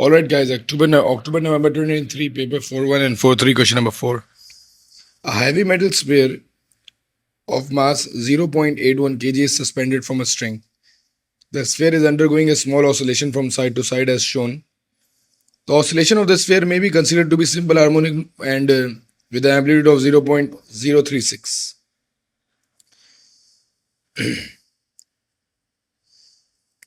All right, guys. October, November 2023, paper 4.1 and 4.3, question number 4. A heavy metal sphere of mass 0.81 kg is suspended from a string. The sphere is undergoing a small oscillation from side to side as shown. The oscillation of the sphere may be considered to be simple harmonic and with an amplitude of 0.036.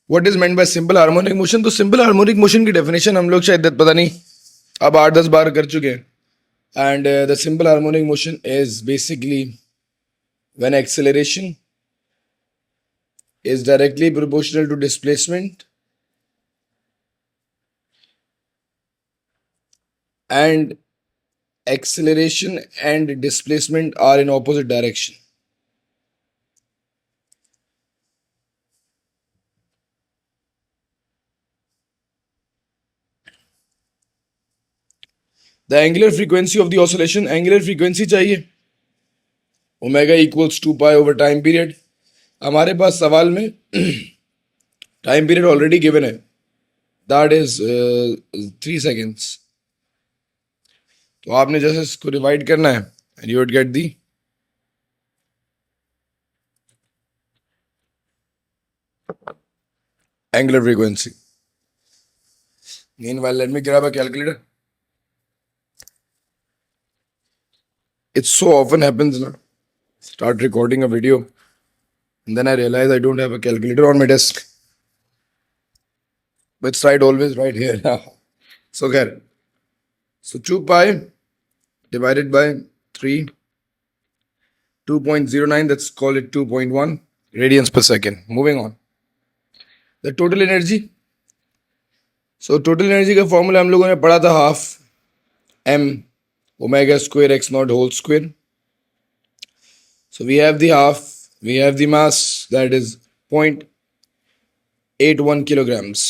What is meant by simple harmonic motion? तो simple harmonic motion की definition हम लोग शायद पता नहीं अब 8-10 बार कर चुके हैं. And the simple harmonic motion is basically when acceleration is directly proportional to displacement and acceleration and displacement are in opposite direction. The angular frequency of the oscillation, angular frequency चाहिए omega equals 2 pi over time period. हमारे पास सवाल में time period already given है, that is 3 seconds. तो आपने जैसे इसको divide करना है and you would get the angular frequency. Meanwhile, let me grab a calculator. It so often happens now. Start recording a video and then I realize I don't have a calculator on my desk. But it's right always right here. So here. So 2 pi divided by 3, 2.09, let's call it 2.1 radians per second. Moving on. The total energy. So total energy का formula हम लोगों ने पढ़ा था half m omega square x naught whole square. So we have the half, we have the mass that is 0.81 kilograms.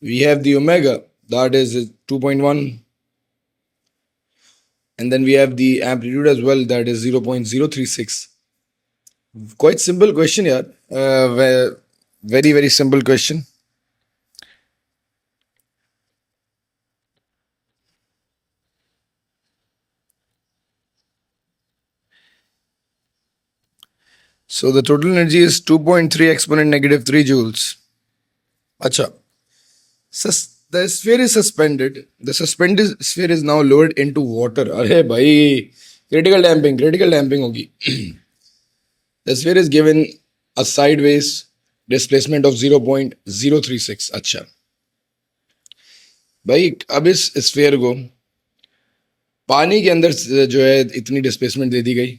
We have the omega that is 2.1, and then we have the amplitude as well that is 0.036. Quite simple question, yaar. Very, very simple question. So the total energy is 2.3 exponent negative 3 joules. Acha. The sphere is suspended. The suspended sphere is now lowered into water. Arey bhai, critical damping hogi. The sphere is given a sideways displacement of 0.036. अच्छा भाई, अब इस sphere को पानी के अंदर जो है इतनी डिस्प्लेसमेंट दे दी गई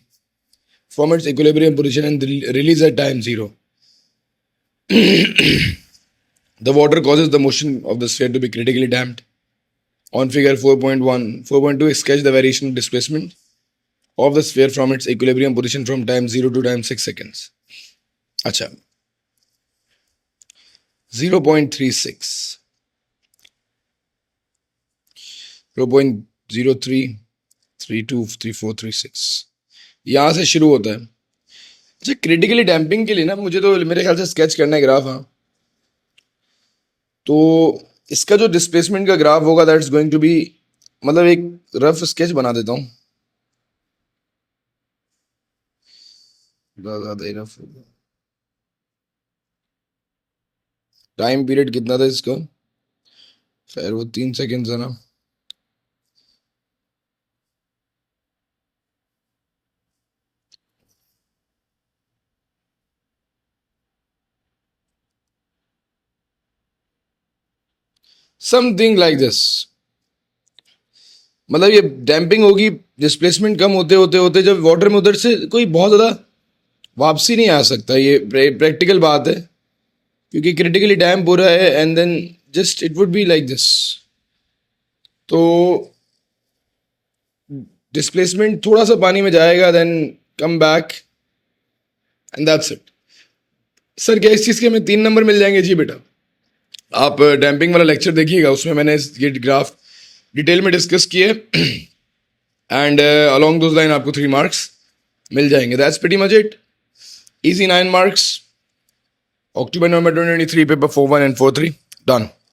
from its equilibrium position and release at time 0. The water causes the motion of the sphere to be critically damped. On figure 4.1, 4.2 sketch the variation of displacement of the sphere from its equilibrium position from time 0 to time 6 seconds. अच्छा 0.36, 0.03, 32, 34, 36 यहाँ से शुरू होता है. अच्छा, critically damping के लिए ना मुझे तो मेरे ख्याल से स्केच करना है ग्राफ. हाँ, तो इसका जो डिस्प्लेसमेंट का ग्राफ होगा दैट्स गोइंग टू बी, मतलब एक रफ स्केच बना देता हूँ. टाइम पीरियड कितना था इसका? खैर वो 3 सेकेंड है ना. Something like this. मतलब ये डैम्पिंग होगी, डिस्प्लेसमेंट कम होते होते होते जब वाटर में उधर से कोई बहुत ज़्यादा वापसी नहीं आ सकता. ये प्रैक्टिकल बात है क्योंकि क्रिटिकली डैम्प हो रहा है and then just it would be like this. तो डिस्प्लेसमेंट थोड़ा सा पानी में जाएगा, then come back and that's it. Sir क्या इस चीज़ के हमें 3 नंबर मिल जाएंगे? जी बेटा, आप डैम्पिंग वाला लेक्चर देखिएगा, उसमें मैंने ये ग्राफ डिटेल में डिस्कस किए एंड अलोंग दोज लाइन आपको 3 मार्क्स मिल जाएंगे. That's pretty much it. Easy 9 marks. October, November 2023, paper 4.1 and 4.3. Done.